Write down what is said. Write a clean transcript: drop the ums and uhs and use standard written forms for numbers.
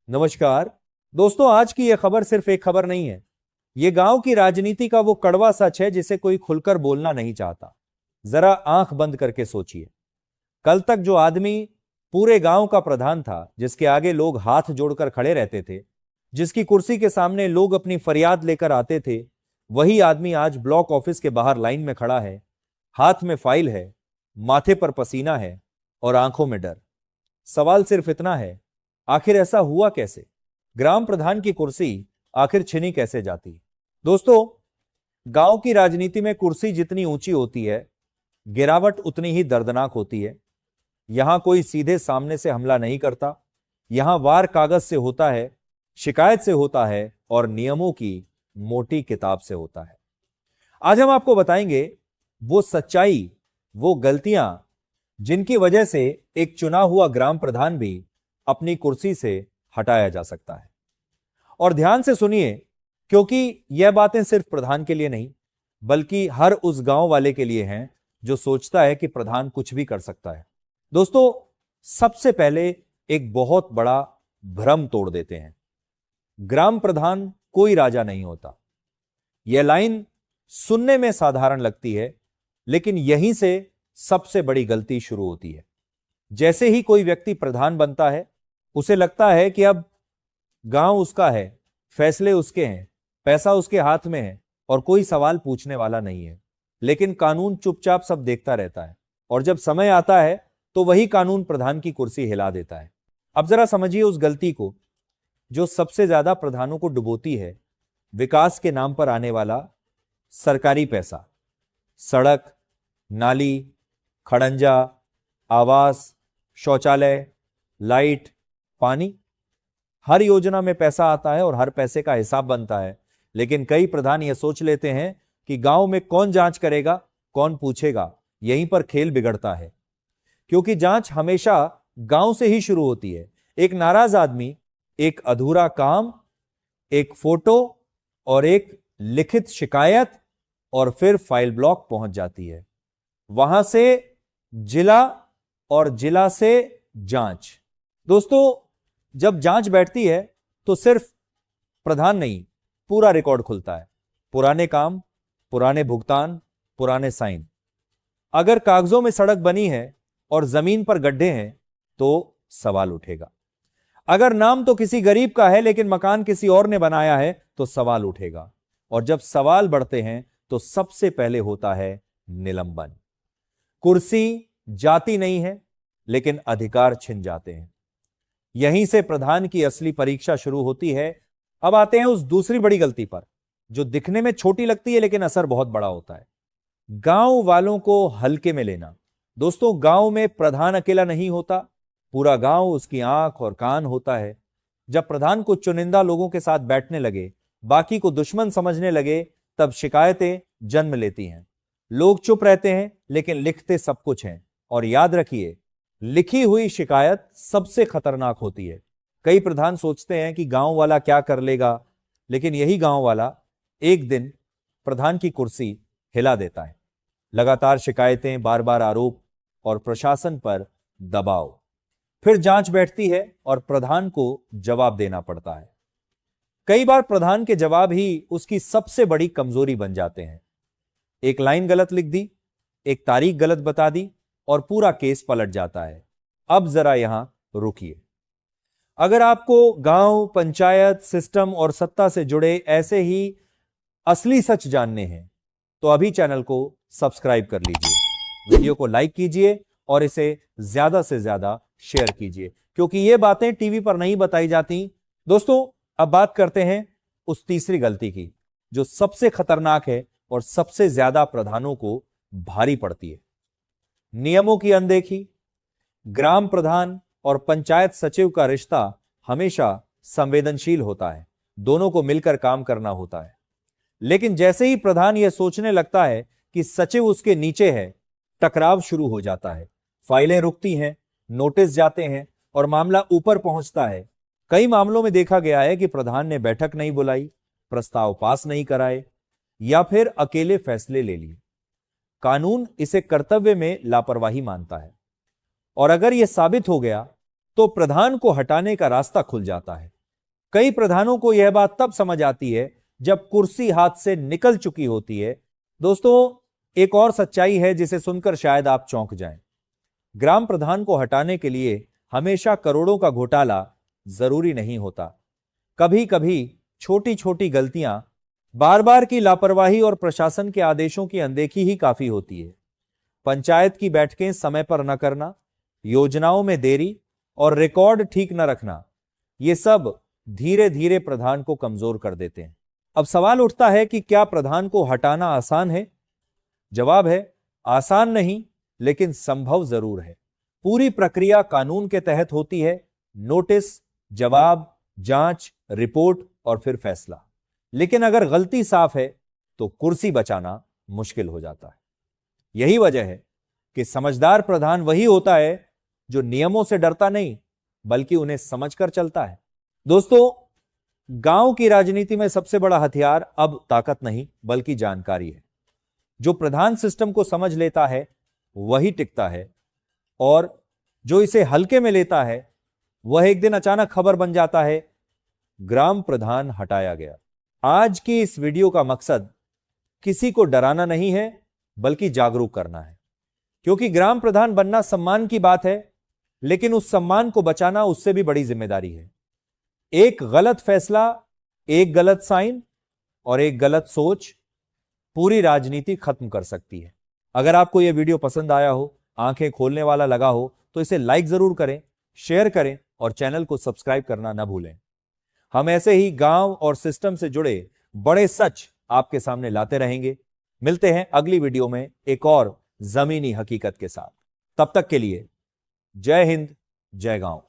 नमस्कार दोस्तों, आज की यह खबर सिर्फ एक खबर नहीं है। यह गांव की राजनीति का वो कड़वा सच है जिसे कोई खुलकर बोलना नहीं चाहता। जरा आंख बंद करके सोचिए। कल तक जो आदमी पूरे गांव का प्रधान था, जिसके आगे लोग हाथ जोड़कर खड़े रहते थे, जिसकी कुर्सी के सामने लोग अपनी फरियाद लेकर आते थे, वही आदमी आज ब्लॉक ऑफिस के बाहर लाइन में खड़ा है। हाथ में फाइल है, माथे पर पसीना है और आंखों में डर। सवाल सिर्फ इतना है, आखिर ऐसा हुआ कैसे? ग्राम प्रधान की कुर्सी आखिर छिनी कैसे जाती? दोस्तों, गांव की राजनीति में कुर्सी जितनी ऊंची होती है, गिरावट उतनी ही दर्दनाक होती है। यहां कोई सीधे सामने से हमला नहीं करता। यहां वार कागज से होता है, शिकायत से होता है और नियमों की मोटी किताब से होता है। आज हम आपको बताएंगे वो सच्चाई, वो गलतियां जिनकी वजह से एक चुना हुआ ग्राम प्रधान भी अपनी कुर्सी से हटाया जा सकता है। और ध्यान से सुनिए, क्योंकि यह बातें सिर्फ प्रधान के लिए नहीं, बल्कि हर उस गांव वाले के लिए हैं जो सोचता है कि प्रधान कुछ भी कर सकता है। दोस्तों, सबसे पहले एक बहुत बड़ा भ्रम तोड़ देते हैं। ग्राम प्रधान कोई राजा नहीं होता। यह लाइन सुनने में साधारण लगती है, लेकिन यहीं से सबसे बड़ी गलती शुरू होती है। जैसे ही कोई व्यक्ति प्रधान बनता है, उसे लगता है कि अब गांव उसका है, फैसले उसके हैं, पैसा उसके हाथ में है और कोई सवाल पूछने वाला नहीं है। लेकिन कानून चुपचाप सब देखता रहता है और जब समय आता है तो वही कानून प्रधान की कुर्सी हिला देता है। अब जरा समझिए उस गलती को जो सबसे ज्यादा प्रधानों को डुबोती है। विकास के नाम पर आने वाला सरकारी पैसा, सड़क, नाली, खड़ंजा, आवास, शौचालय, लाइट, पानी, हर योजना में पैसा आता है और हर पैसे का हिसाब बनता है। लेकिन कई प्रधान यह सोच लेते हैं कि गांव में कौन जांच करेगा, कौन पूछेगा। यहीं पर खेल बिगड़ता है, क्योंकि जांच हमेशा गांव से ही शुरू होती है। एक नाराज आदमी, एक अधूरा काम, एक फोटो और एक लिखित शिकायत, और फिर फाइल ब्लॉक पहुंच जाती है। वहां से जिला और जिला से जांच। दोस्तों, जब जांच बैठती है तो सिर्फ प्रधान नहीं, पूरा रिकॉर्ड खुलता है। पुराने काम, पुराने भुगतान, पुराने साइन। अगर कागजों में सड़क बनी है और जमीन पर गड्ढे हैं तो सवाल उठेगा। अगर नाम तो किसी गरीब का है लेकिन मकान किसी और ने बनाया है तो सवाल उठेगा। और जब सवाल बढ़ते हैं तो सबसे पहले होता है निलंबन। कुर्सी जाती नहीं है, लेकिन अधिकार छिन जाते हैं। यहीं से प्रधान की असली परीक्षा शुरू होती है। अब आते हैं उस दूसरी बड़ी गलती पर, जो दिखने में छोटी लगती है लेकिन असर बहुत बड़ा होता है। गांव वालों को हल्के में लेना। दोस्तों, गांव में प्रधान अकेला नहीं होता, पूरा गांव उसकी आंख और कान होता है। जब प्रधान को चुनिंदा लोगों के साथ बैठने लगे, बाकी को दुश्मन समझने लगे, तब शिकायतें जन्म लेती हैं। लोग चुप रहते हैं लेकिन लिखते सब कुछ हैं। और याद रखिए, लिखी हुई शिकायत सबसे खतरनाक होती है। कई प्रधान सोचते हैं कि गांव वाला क्या कर लेगा, लेकिन यही गांव वाला एक दिन प्रधान की कुर्सी हिला देता है। लगातार शिकायतें, बार बार आरोप और प्रशासन पर दबाव। फिर जांच बैठती है और प्रधान को जवाब देना पड़ता है। कई बार प्रधान के जवाब ही उसकी सबसे बड़ी कमजोरी बन जाते हैं। एक लाइन गलत लिख दी, एक तारीख गलत बता दी और पूरा केस पलट जाता है। अब जरा यहां रुकिए। अगर आपको गांव, पंचायत, सिस्टम और सत्ता से जुड़े ऐसे ही असली सच जानने हैं तो अभी चैनल को सब्सक्राइब कर लीजिए, वीडियो को लाइक कीजिए और इसे ज्यादा से ज्यादा शेयर कीजिए, क्योंकि ये बातें टीवी पर नहीं बताई जाती। दोस्तों, अब बात करते हैं उस तीसरी गलती की, जो सबसे खतरनाक है और सबसे ज्यादा प्रधानों को भारी पड़ती है। नियमों की अनदेखी। ग्राम प्रधान और पंचायत सचिव का रिश्ता हमेशा संवेदनशील होता है, दोनों को मिलकर काम करना होता है। लेकिन जैसे ही प्रधान यह सोचने लगता है कि सचिव उसके नीचे है, टकराव शुरू हो जाता है। फाइलें रुकती हैं, नोटिस जाते हैं और मामला ऊपर पहुंचता है। कई मामलों में देखा गया है कि प्रधान ने बैठक नहीं बुलाई, प्रस्ताव पास नहीं कराए या फिर अकेले फैसले ले लिए। कानून इसे कर्तव्य में लापरवाही मानता है और अगर यह साबित हो गया तो प्रधान को हटाने का रास्ता खुल जाता है। कई प्रधानों को यह बात तब समझ आती है जब कुर्सी हाथ से निकल चुकी होती है। दोस्तों, एक और सच्चाई है जिसे सुनकर शायद आप चौंक जाएं। ग्राम प्रधान को हटाने के लिए हमेशा करोड़ों का घोटाला जरूरी नहीं होता। कभी कभी छोटी छोटी गलतियां, बार बार की लापरवाही और प्रशासन के आदेशों की अनदेखी ही काफी होती है। पंचायत की बैठकें समय पर न करना, योजनाओं में देरी और रिकॉर्ड ठीक न रखना, ये सब धीरे धीरे प्रधान को कमजोर कर देते हैं। अब सवाल उठता है कि क्या प्रधान को हटाना आसान है? जवाब है, आसान नहीं, लेकिन संभव जरूर है। पूरी प्रक्रिया कानून के तहत होती है। नोटिस, जवाब, जांच, रिपोर्ट और फिर फैसला। लेकिन अगर गलती साफ है तो कुर्सी बचाना मुश्किल हो जाता है। यही वजह है कि समझदार प्रधान वही होता है जो नियमों से डरता नहीं, बल्कि उन्हें समझकर चलता है। दोस्तों, गांव की राजनीति में सबसे बड़ा हथियार अब ताकत नहीं, बल्कि जानकारी है। जो प्रधान सिस्टम को समझ लेता है वही टिकता है, और जो इसे हल्के में लेता है वह एक दिन अचानक खबर बन जाता है, ग्राम प्रधान हटाया गया। आज की इस वीडियो का मकसद किसी को डराना नहीं है, बल्कि जागरूक करना है। क्योंकि ग्राम प्रधान बनना सम्मान की बात है, लेकिन उस सम्मान को बचाना उससे भी बड़ी जिम्मेदारी है। एक गलत फैसला, एक गलत साइन और एक गलत सोच पूरी राजनीति खत्म कर सकती है। अगर आपको यह वीडियो पसंद आया हो, आंखें खोलने वाला लगा हो, तो इसे लाइक जरूर करें, शेयर करें और चैनल को सब्सक्राइब करना न भूलें। हम ऐसे ही गांव और सिस्टम से जुड़े बड़े सच आपके सामने लाते रहेंगे। मिलते हैं अगली वीडियो में एक और जमीनी हकीकत के साथ। तब तक के लिए जय हिंद, जय गांव।